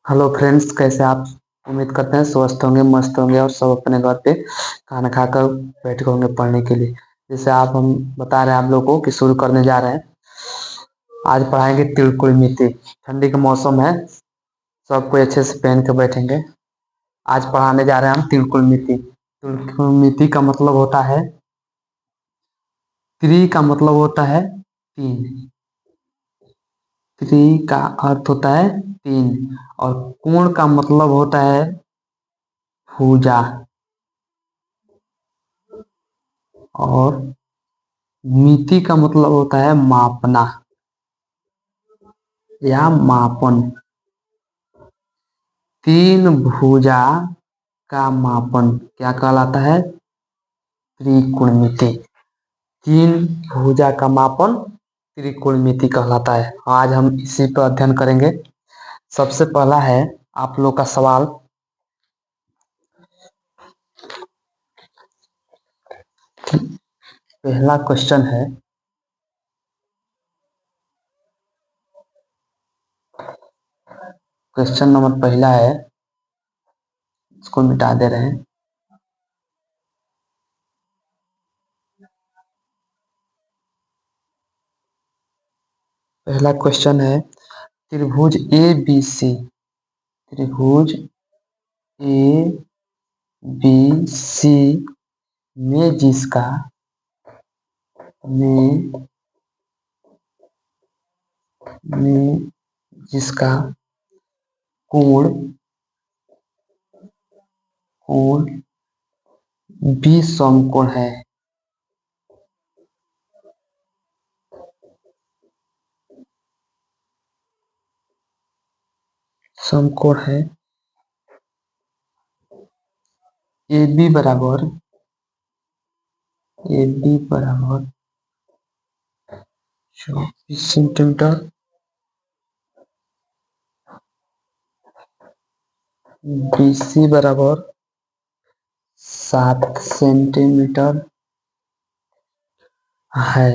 Hello friends, कैसे आप? उम्मीद करते हैं स्वस्थ होंगे, मस्त होंगे और सब अपने घर पे खाना खाकर बैठे होंगे पढ़ने के लिए। जैसे हम बता रहे हैं आप लोगों को कि शुरू करने जा रहे हैं। आज पढ़ाएंगे त्रिकोणमिति। ठंडी का मौसम है, सब कोई अच्छे से पहन के बैठेंगे। आज पढ़ाने जा रहे हैं हम त्रिकोणमिति। त्रिकोणमिति का मतलब होता है, त्रि का मतलब होता है तीन। त्रि का अर्थ होता है तीन, और कोण का मतलब होता है भुजा, और मिति का मतलब होता है मापना या मापन। तीन भुजा का मापन क्या कहलाता है? त्रिकोणमिति। तीन भुजा का मापन त्रिकोणमिति कहलाता है। आज हम इसी पर अध्ययन करेंगे। सबसे पहला है आप लोग का सवाल। पहला क्वेश्चन है, क्वेश्चन नंबर पहला है, इसको मिटा दे रहे हैं। पहला क्वेश्चन है, त्रिभुज ए बी सी, त्रिभुज ए बी सी में जिसका में में जिसका कोण कोण बी समकोण है। समकोण है ए बी बराबर 24 सेंटीमीटर, बी सी बराबर 7 सेंटीमीटर है।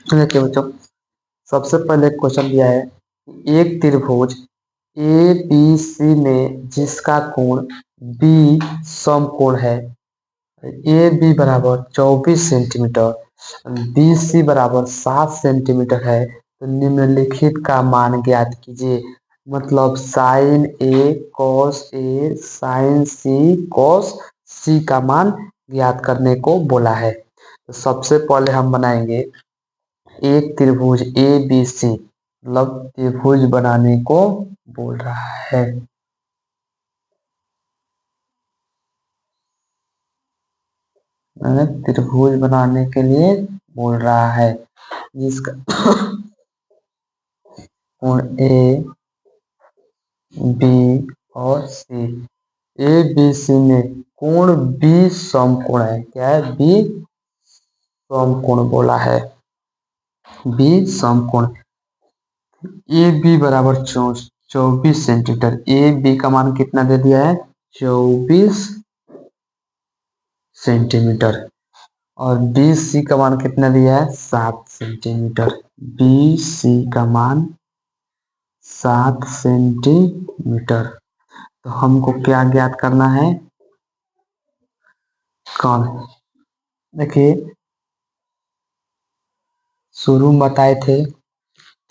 देखिए बच्चों, सबसे पहले क्वेश्चन दिया है, एक त्रिभुज ए बी सी में जिसका कोण बी समकोण है। ए बी बराबर 24 सेंटीमीटर, बी सी बराबर 7 सेंटीमीटर है। तो निम्नलिखित का मान ज्ञात कीजिए। मतलब साइन ए साइन सी कॉस सी का मान ज्ञात करने को बोला है। तो सबसे पहले हम बनाएंगे एक त्रिभुज ए बी सी, मतलब त्रिभुज बनाने को बोल रहा है। त्रिभुज बनाने के लिए बोल रहा है, जिसका कोण ए बी और सी। ए बी सी में कोण बी समकोण है। क्या है? बी समकोण बोला है, बी समकोण। ए बी बराबर 24 सेंटीमीटर। ए बी का मान कितना दे दिया है? 24 सेंटीमीटर। और बी सी का मान कितना दिया है? 7 सेंटीमीटर। बी सी का मान 7 सेंटीमीटर। तो हमको क्या ज्ञात करना है? कौन? देखिए, शुरू में बताए थे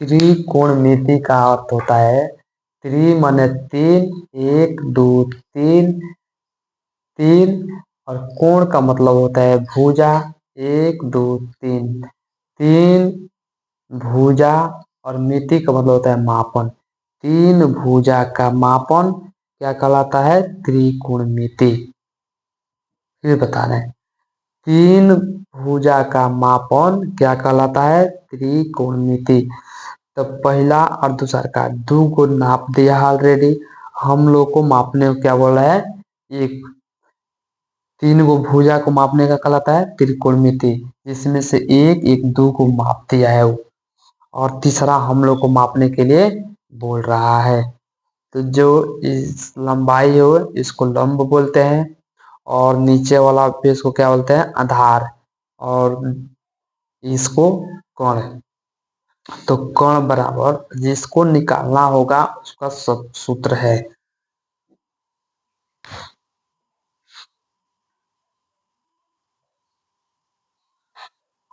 त्रिकोणमिति का अर्थ होता है, त्रि माने तीन, एक दो तीन, तीन, और कोण का मतलब होता है भुजा, एक दो तीन। तीन भुजा और मिति का मतलब होता है मापन। तीन भुजा का मापन क्या कहलाता है? त्रिकोणमिति। फिर बता रहे हैं, तीन भुजा का मापन क्या कहलाता है? त्रिकोणमिति। तो पहला और दूसरा का दो को नाप दिया ऑलरेडी। हम लोग को मापने को क्या बोल रहा है? एक। तीन को भुजा को मापने का कहलाता है त्रिकोणमिति, जिसमें से एक एक दो को माप दिया है वो, और तीसरा हम लोग को मापने के लिए बोल रहा है। तो जो इस लंबाई हो इसको लंब बोलते हैं, और नीचे वाला पेज को क्या बोलते हैं? आधार, और इसको कण। तो कण बराबर जिसको निकालना होगा उसका सूत्र है,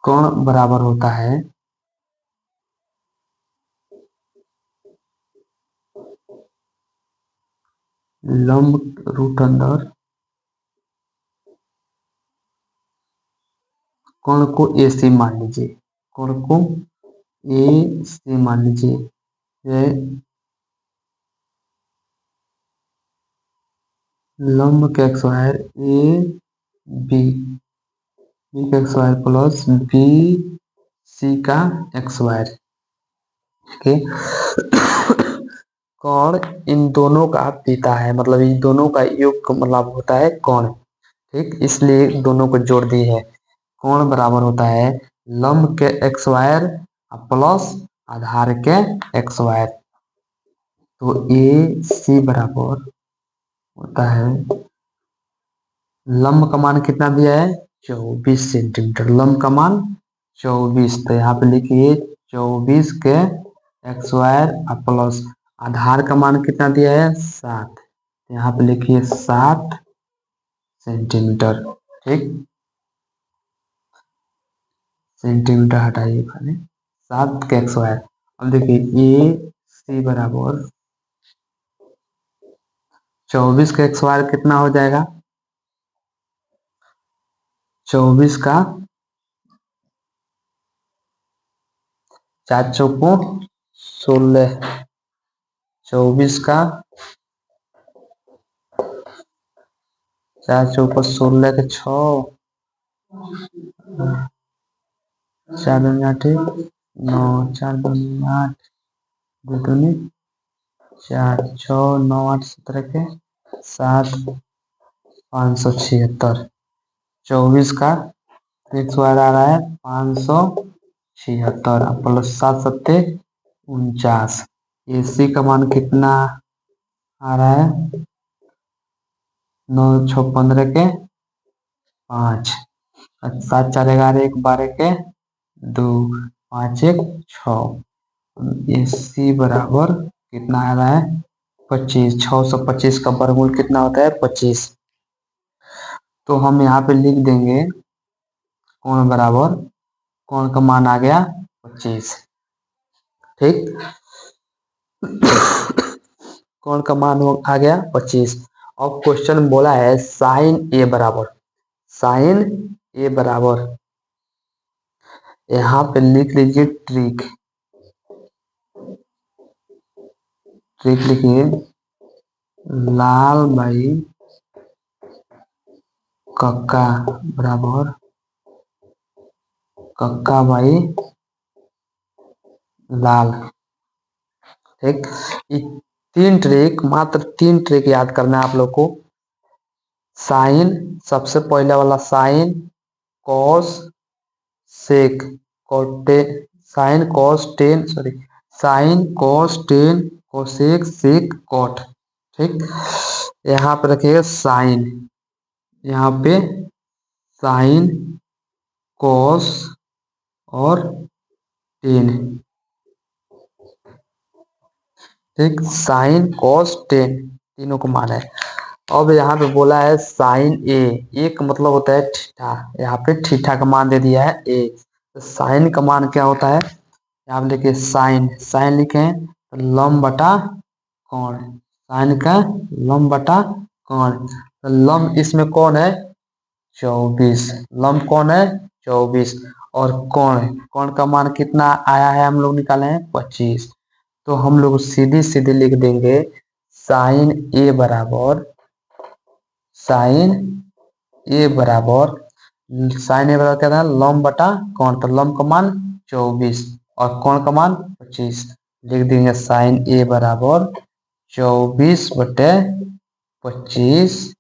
कण बराबर होता है लंब रूट अंडर कण को ए सी मान लीजिए, कण को ए सी मान लीजिए। लंब का स्क्वायर ए बी, बी का स्क्वायर प्लस बी सी का स्क्वायर। ठीक है। कण इन दोनों का पिता है, मतलब इन दोनों का योग मतलब होता है कण। ठीक, इसलिए दोनों को जोड़ दी है। कोण बराबर होता है लंब के एक्स वायर प्लस आधार के एक्स वायर। तो ए सी बराबर होता है, लंब का मान कितना दिया है? 24 सेंटीमीटर। लंब का मान 24, तो यहाँ पे लिखिए 24 के एक्स वायर प्लस आधार का मान कितना दिया है? 7, यहाँ पे लिखिए 7 सेंटीमीटर। ठीक, सेंटीमीटर हटाइए खाली, 7 के एक्स वायर। अब देखिए ए सी बराबर 24 का एक्स वायर कितना हो जाएगा? 24 का 4 चौको 16, 24 का 4 चौको 16 के 6, 4 दूनी 8, 9, 4 दूनी 8, 2 दूनी 4, 6, 9, 8, 17 के 7, 576। 24 का एक्स वायर आ रहा है 576 प्लस 7 सत्ते 49। ए सी का मान कितना आ रहा है? 9 6 15 के 5, 7 4 11 1 12 के 2, 5 1 6। ए सी बराबर कितना आ रहा है? 25। 625 का वर्गमूल कितना होता है? 25। तो हम यहाँ पे लिख देंगे कोण बराबर, कोण का मान आ गया 25। ठीक, कोण का मान आ गया 25। अब क्वेश्चन बोला है साइन ए बराबर, साइन ए बराबर, यहाँ पे लिख लीजिए ट्रिक। ट्रिक लिखिए लाल बाई कक्का बराबर कक्का बाई लाल। ठीक, तीन ट्रिक, मात्र 3 ट्रिक याद करना है आप लोग को। साइन, सबसे पहले वाला sine cos sec cotan, sine cos tan sorry sine cos tan cosec sec cot. ठीक, यहाँ पे रखिएगा साइन, यहाँ पे साइन कॉस और टेन। ठीक, साइन कॉस टेन तीनों को मान है। अब यहाँ पे बोला है साइन ए, एक मतलब होता है थीटा, यहाँ पे थीटा का मान दे दिया है ए। तो साइन का मान क्या होता है? यहाँ पे देखिए साइन, साइन लिखे हैं तो लंब बटा कोण, साइन का लंब बटा कोण। तो लंब इसमें कौन है? 24, लंब कौन है? 24। और कोण का मान कितना आया है हम लोग निकाले हैं 25। तो हम लोग सीधी सीधी लिख देंगे साइन ए बराबर साइन ए बराबर साइन ए बराबर क्या था लंब बटा कोण, तो लंब का मान 24 और कोण का मान 25। लिख देंगे साइन ए बराबर 24/25।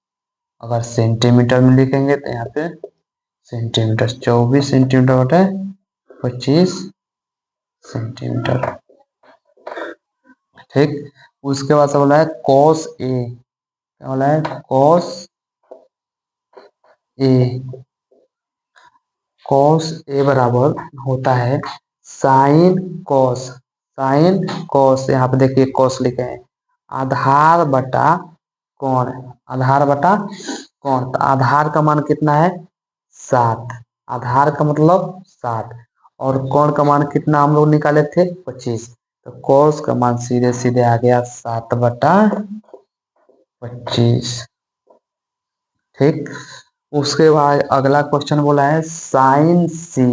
अगर सेंटीमीटर में लिखेंगे तो यहाँ पे सेंटीमीटर 24 सेंटीमीटर/25 सेंटीमीटर। ठीक, उसके बाद से बोला है कॉस ए, क्या बोला है कॉस ए, कॉस ए बराबर होता है साइन कॉस यहाँ पे देखिए कॉस लिखे हैं आधार बटा कोण, आधार बटा कोण, तो आधार का मान कितना है 7, आधार का मतलब 7 और कोण का मान कितना हम लोग निकाले थे 25। तो कॉस का मान सीधे सीधे आ गया 7/25। ठीक, उसके बाद अगला क्वेश्चन बोला है साइन सी,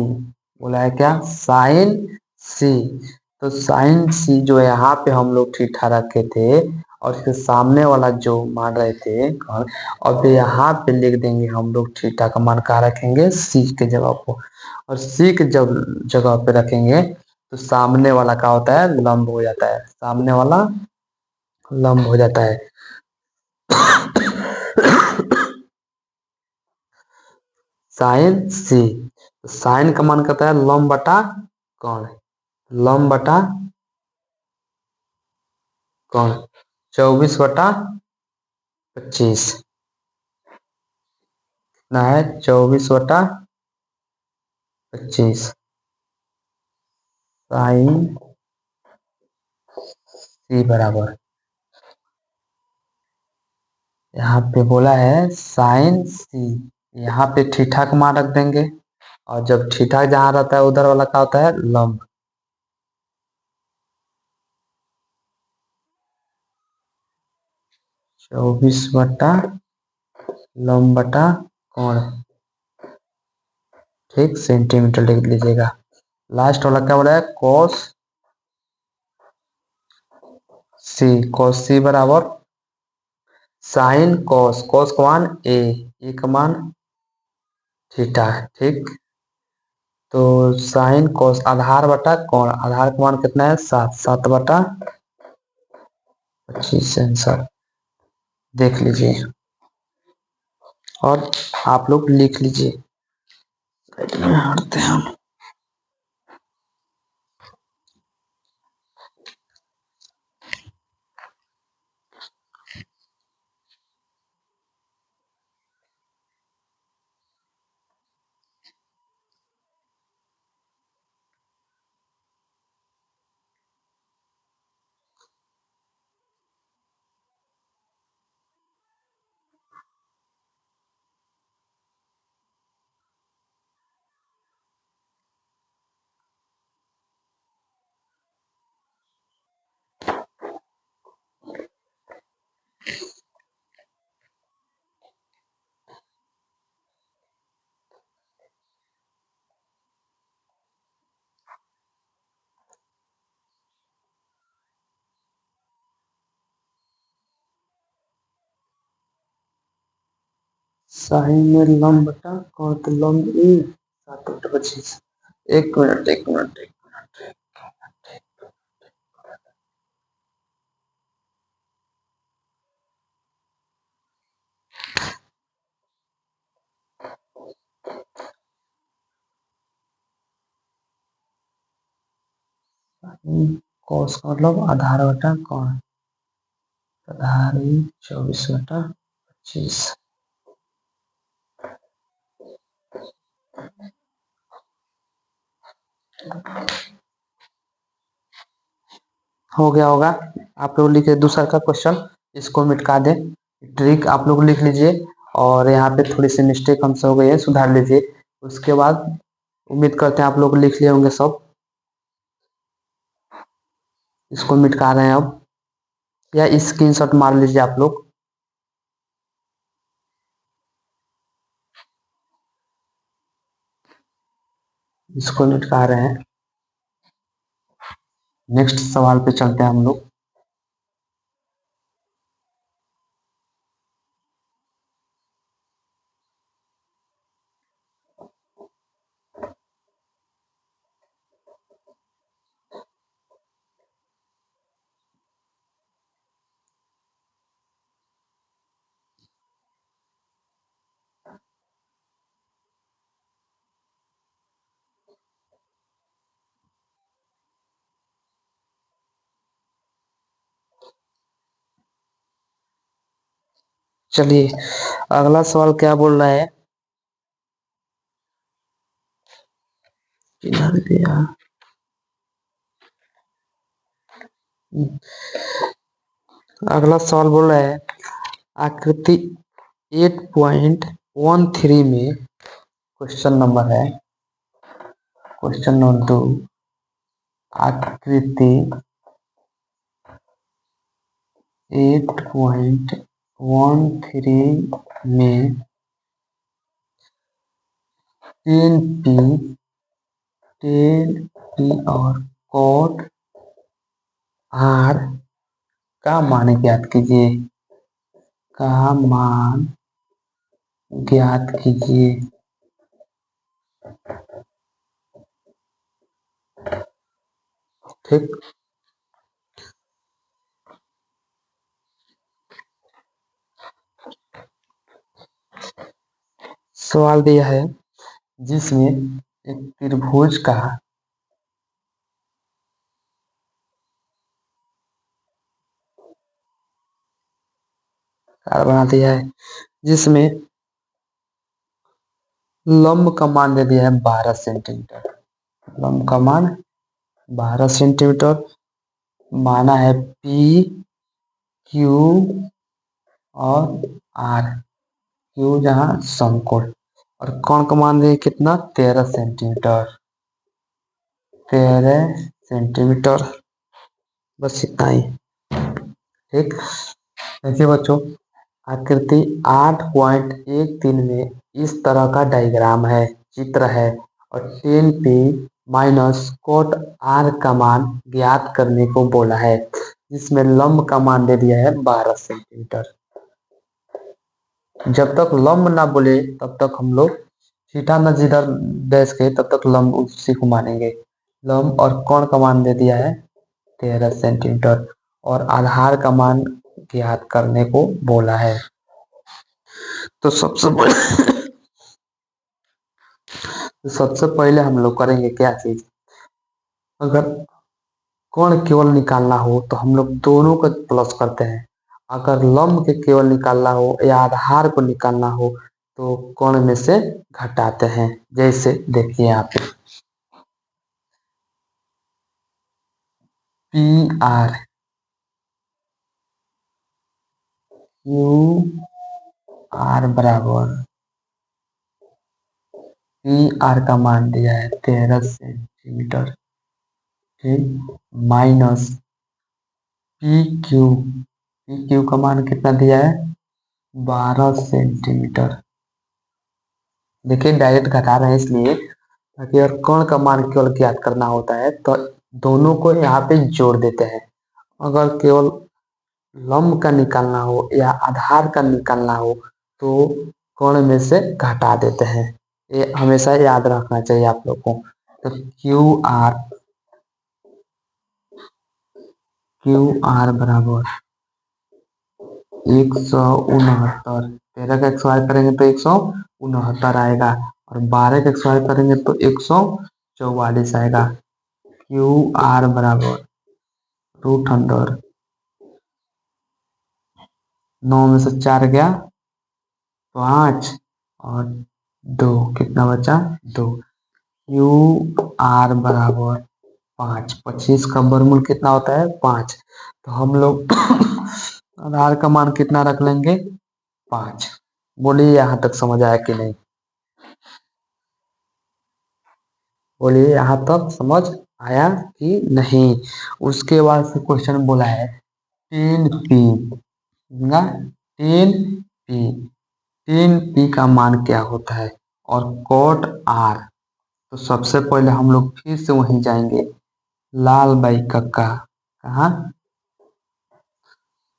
बोला है क्या साइन सी। तो साइन सी जो है यहाँ पे हम लोग ठीठा रखे थे और इसके सामने वाला जो मान रहे थे और फिर यहाँ पे लिख देंगे हम लोग थीटा का मान कहाँ रखेंगे सी के जगह पर, और सी के जब जगह पे रखेंगे तो सामने वाला क्या होता है लंब हो जाता है, सामने वाला लंब हो जाता है। साइन सी, साइन का मान कहता है लंब बटा कोण, लंब बटा कोण 24/25 ना है 24/25 साइन सी बराबर यहाँ पे बोला है साइन सी, यहाँ पे थीटा का मान रख देंगे और जब थीटा जहाँ रहता है उधर वाला क्या होता है लंब। 24 बटा लंब बटा कोण, ठीक सेंटीमीटर लिख लीजिएगा। लास्ट वाला क्या बोला है कॉस सी बराबर साइन कॉस का मान ए का मान थीटा। ठीक, तो साइन कॉस आधार बटा कोण, आधार का मान कितना है 7/25 आंसर देख लीजिए और आप लोग लिख लीजिए। हटते हैं। साइन में लंब बटा कोण, तो लंब ए 7/25। एक मिनट एक मिनट एक मिनट। कॉस का मतलब आधार बटा कोण, आधार 24/25 हो गया होगा। आप लोग लिखे दूसरा का क्वेश्चन, इसको मिटका दें, ट्रिक आप लोग लिख लीजिए और यहाँ पे थोड़ी सी मिस्टेक हमसे हो गई है सुधार लीजिए। उसके बाद उम्मीद करते हैं आप लोग लिख लिए होंगे सब। इसको मिटका रहे हैं अब, या स्क्रीनशॉट मार लीजिए आप लोग। इसको निपटा रहे हैं। नेक्स्ट सवाल पे चलते हैं हम लोग। चलिए, अगला सवाल क्या बोल रहा है। किधर गया? अगला सवाल बोल रहा है, आकृति 8.13 में क्वेश्चन नंबर है, क्वेश्चन नंबर 2, आकृति 8.13 में 10p, 10p और cot r का मान ज्ञात कीजिए, का मान ज्ञात कीजिए। ठीक, सवाल दिया है जिसमें एक त्रिभुज का बना दिया है, जिसमें लंब का मान दे दिया है 12 सेंटीमीटर। लंब का मान 12 सेंटीमीटर माना है, पी, क्यू और आर। क्यू जहाँ समकोण, और कोण का मान दे कितना, 13 सेंटीमीटर। 13 सेंटीमीटर, बस इतना ही। ठीक, देखिए बच्चों, आकृति 8.13 में इस तरह का डायग्राम है, चित्र है, और 10p माइनस कोट आर का मान ज्ञात करने को बोला है, जिसमें लंब का मान दे दिया है 12 सेंटीमीटर। जब तक लंब ना बोले तब तक हम लोग थीटा न जिधर डैश के तब तक लंब उसी को मानेंगे। लंब और कोण का मान दे दिया है 13 सेंटीमीटर, और आधार का मान ज्ञात करने को बोला है। तो सबसे पहले हम लोग करेंगे क्या चीज, अगर कोण केवल निकालना हो तो हम लोग दोनों को प्लस करते हैं। अगर लंब के केवल निकालना हो या आधार को निकालना हो तो कोण में से घटाते हैं। जैसे देखिए यहाँ पे पी आर, क्यू आर बराबर, पी आर का मान दिया है 13 सेंटीमीटर, ठीक, माइनस पी क्यू का मान कितना दिया है, 12 सेंटीमीटर। देखिए डायरेक्ट घटा रहे हैं इसलिए ताकि अगर कोण का मान केवल ज्ञात करना होता है तो दोनों को यहाँ पे जोड़ देते हैं। अगर केवल लंब का निकालना हो या आधार का निकालना हो तो कोण में से घटा देते हैं। ये हमेशा याद रखना चाहिए आप लोग को। तो क्यू आर बराबर 169, 13 का एक्सवाई करेंगे तो 169 आएगा, और 12 का एक्सवाई करेंगे तो 144 आएगा। क्यू आर बराबर रूट अंडर 9 में से 4 गया 5 और 2, कितना बचा 2। क्यू आर बराबर 5, 25 का वर्गमूल कितना होता है 5, तो हम लोग आधार का मान कितना रख लेंगे 5। बोलिए यहाँ तक समझ आया कि नहीं, बोलिए यहाँ तक समझ आया कि नहीं। उसके बाद से क्वेश्चन बोला है 10p, 10p, 10p का मान क्या होता है, और कोट आर तो सबसे पहले हम लोग फिर से वहीं जाएंगे। लाल बाई कक्का, कहाँ?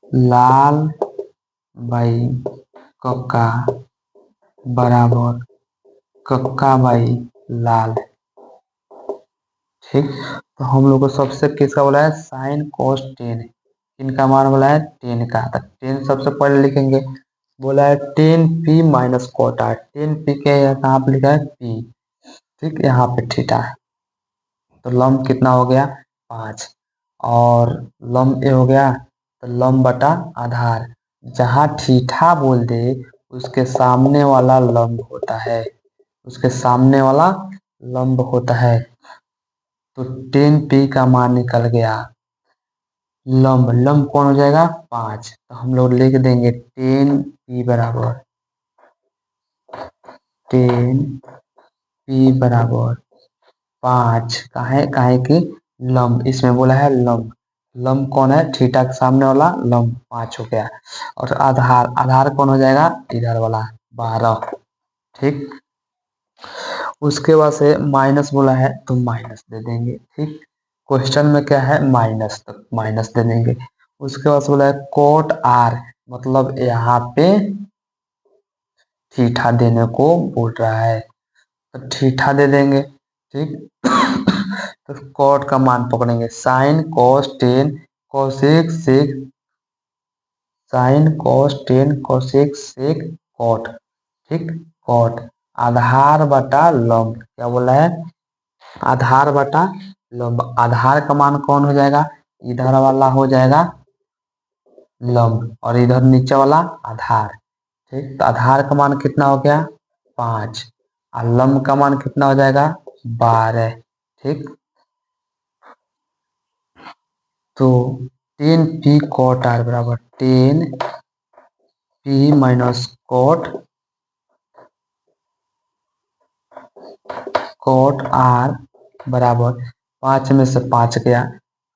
लाल बाई कक्का बराबर कक्का बाई लाल। ठीक, तो हम लोग को सबसे किसका बोला है? Sine cos ten. इनका मान बोला है 10 का, तो 10 सबसे पहले लिखेंगे। बोला है 10p minus cot are. 10p के यहाँ पे लिखा है p। ठीक, यहाँ पे थीटा है, तो लंब कितना हो गया? 5। और लंब ए हो गया, तो लंब बटा आधार। जहाँ थीटा बोल दे उसके सामने वाला लंब होता है, उसके सामने वाला लंब होता है। तो 10p का मान निकल गया। लंब लंब कौन हो जाएगा? 5। तो हम लोग लिख देंगे 10p बराबर 10p बराबर 5। काहे काहे कि लंब इसमें बोला है लंब। लंब कौन है? थीटा के सामने वाला लंब 5 हो गया। और आधार, आधार कौन हो जाएगा? इधर वाला 12। ठीक, उसके बाद से माइनस बोला है तो माइनस दे देंगे। ठीक, क्वेश्चन में क्या है? माइनस, तो माइनस दे देंगे। उसके बाद से बोला है कोट आर, मतलब यहाँ पे थीटा देने को बोल रहा है, तो थीटा दे देंगे। ठीक, तो कॉट का मान पकड़ेंगे। Sine cos 10 cosec sec, sine cos 10 cosec sec cot. ठीक, कॉट आधार बटा लंब, क्या बोला है? आधार बटा लंब। आधार का मान कौन हो जाएगा? इधर वाला हो जाएगा लंब, और इधर नीचे वाला आधार। ठीक, तो आधार का मान कितना हो गया? 5। और लंब का मान कितना हो जाएगा? 12। ठीक, तो 10p कॉट आर बराबर 10p माइनस कॉट आर बराबर 5 में से 5 गया।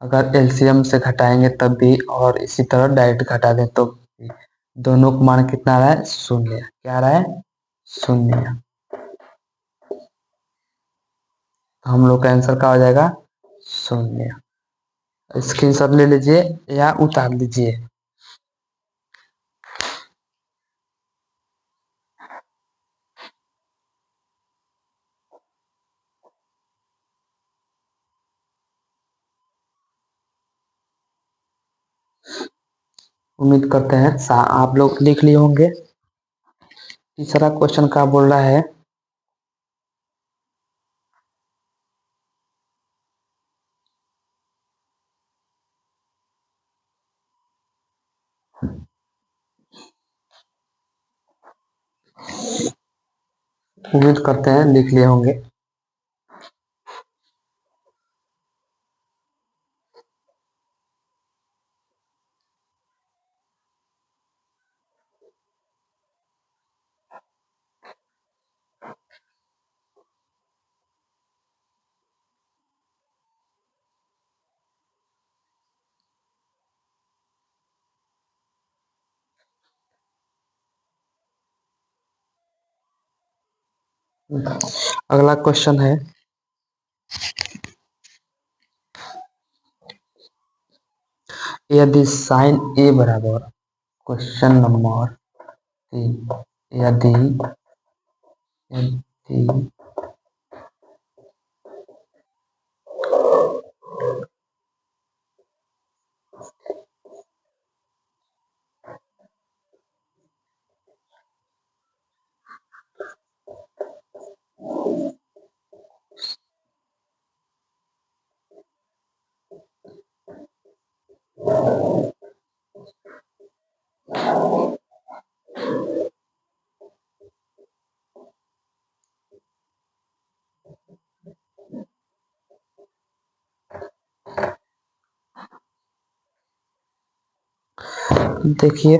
अगर एलसीएम से घटाएंगे तब भी, और इसी तरह डायरेक्ट घटा दें तो भी। दोनों का मान कितना आ रहा है? 0। क्या आ रहा है? 0। तो हम लोग का आंसर क्या हो जाएगा? 0। स्क्रीनशॉट ले लीजिए या उतार लीजिए। उम्मीद करते हैं आप लोग लिख लिए होंगे। तीसरा क्वेश्चन क्या बोल रहा है? उम्मीद करते हैं लिख लिए होंगे। अगला क्वेश्चन है, यदि साइन ए बराबर, क्वेश्चन नंबर 3, यदि यदि देखिए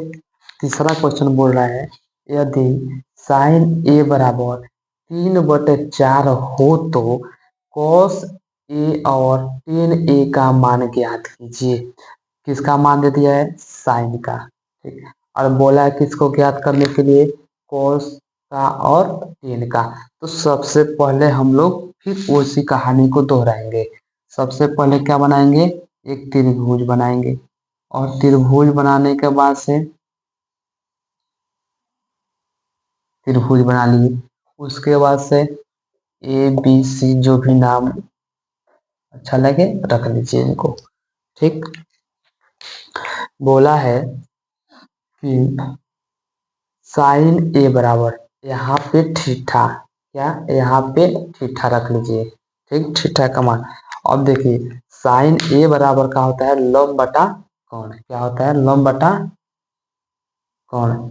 तीसरा क्वेश्चन बोल रहा है, यदि साइन ए बराबर 3/4 हो तो कॉस ए और टेन ए का मान ज्ञात कीजिए। किसका मान दे दिया है? साइन का। ठीक, और बोला है किसको ज्ञात करने के लिए? कॉस का और टेन का। तो सबसे पहले हम लोग फिर उसी कहानी को दोहराएंगे। सबसे पहले क्या बनाएंगे, एक त्रिभुज बनाएंगे, और त्रिभुज बनाने के बाद से त्रिभुज बना लिए, उसके बाद से ए बी सी जो भी नाम अच्छा लगे रख लीजिए इनको। ठीक, बोला है कि साइन ए बराबर, यहाँ पे थीटा, क्या यहाँ पे थीटा रख लीजिए। ठीक, थीटा का मान। अब देखिए साइन ए बराबर का होता है लंब बटा कौण। क्या होता है, लंब बटा कौण,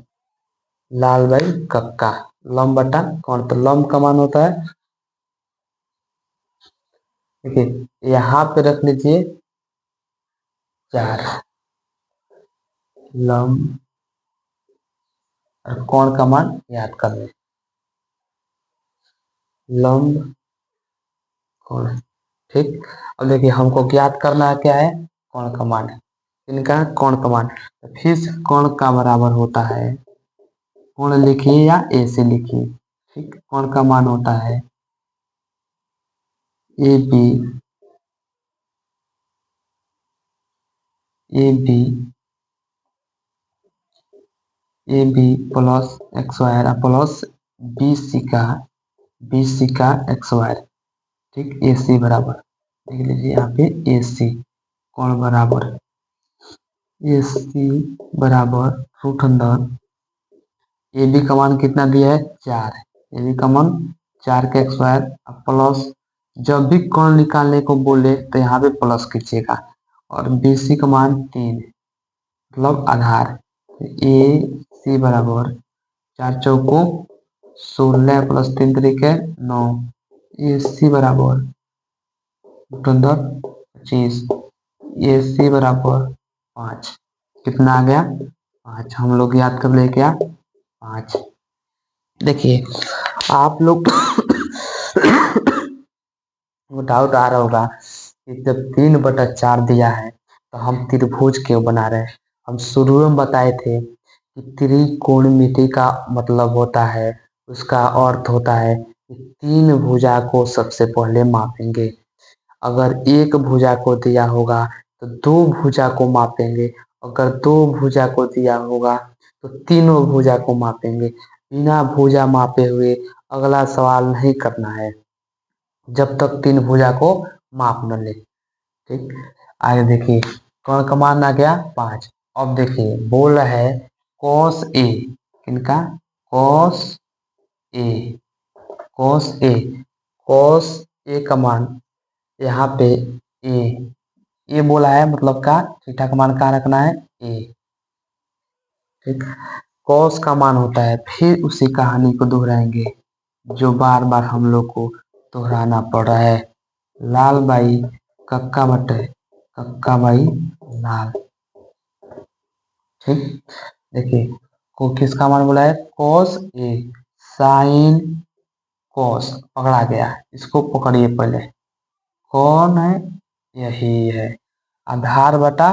लाल भाई कक्का, लंब बटा कौण। तो लंब का मान होता है, देखिए यहाँ पे रख लीजिए 4, लंब और कोण का मान याद कर ले, लंब कोण। ठीक, अब देखिए हमको ज्ञात करना है क्या है, कोण का मान है, इनका कोण का मान। तो फिर से कोण का बराबर होता है, कोण लिखिए या ए से लिखिए। ठीक, कोण का मान होता है A B, A B, A B plus X Y plus B C का, बी सी का एक्स वायर। ठीक, ए सी बराबर, देख लीजिए यहाँ पे ए सी कोण बराबर, ए सी बराबर रूट अंदर ए बी का मान कितना दिया है 4, ए बी का मान 4 का एक्स वायर प्लस, जब भी कोण निकालने को बोले तो यहाँ पे प्लस कीजिएगा, और बी सी का मान 3 मतलब आधार। ए सी बराबर 4 चौको 16 प्लस 3 तरीके 9, ए सी बराबर रूट अंदर 25, ए सी बराबर 5। कितना आ गया 5, हम लोग याद कर ले क्या 5। देखिए आप लोग वो डाउट आ रहा होगा कि जब 3/4 दिया है तो हम त्रिभुज क्यों बना रहे हैं। हम शुरू में बताए थे कि त्रिकोणमिति का मतलब होता है, उसका अर्थ होता है कि 3 भुजा को सबसे पहले मापेंगे। अगर एक भुजा को दिया होगा तो 2 भुजा को मापेंगे, अगर 2 भुजा को दिया होगा तो तीनों भुजा को मापेंगे। बिना भुजा मापे हुए अगला सवाल नहीं करना है जब तक 3 भुजा को माप न ले। ठीक, आगे देखिए कौन का मान आ गया 5। अब देखिए बोल रहा है कॉस ए, किनका, cos A, cos A, cos A का मान यहाँ पे ए बोला है, मतलब का थीटा का मान कहाँ रखना है ए। ठीक, कॉस का मान होता है, फिर उसी कहानी को दोहराएंगे जो बार बार हम लोग को दोहराना पड़ रहा है, लाल बाई कक्का बटे कक्का बाई लाल। ठीक, देखिए को किसका मान बोला है कॉस ए, साइन कॉस पकड़ा गया, इसको पकड़िए पहले, कौन है, यही है आधार बटा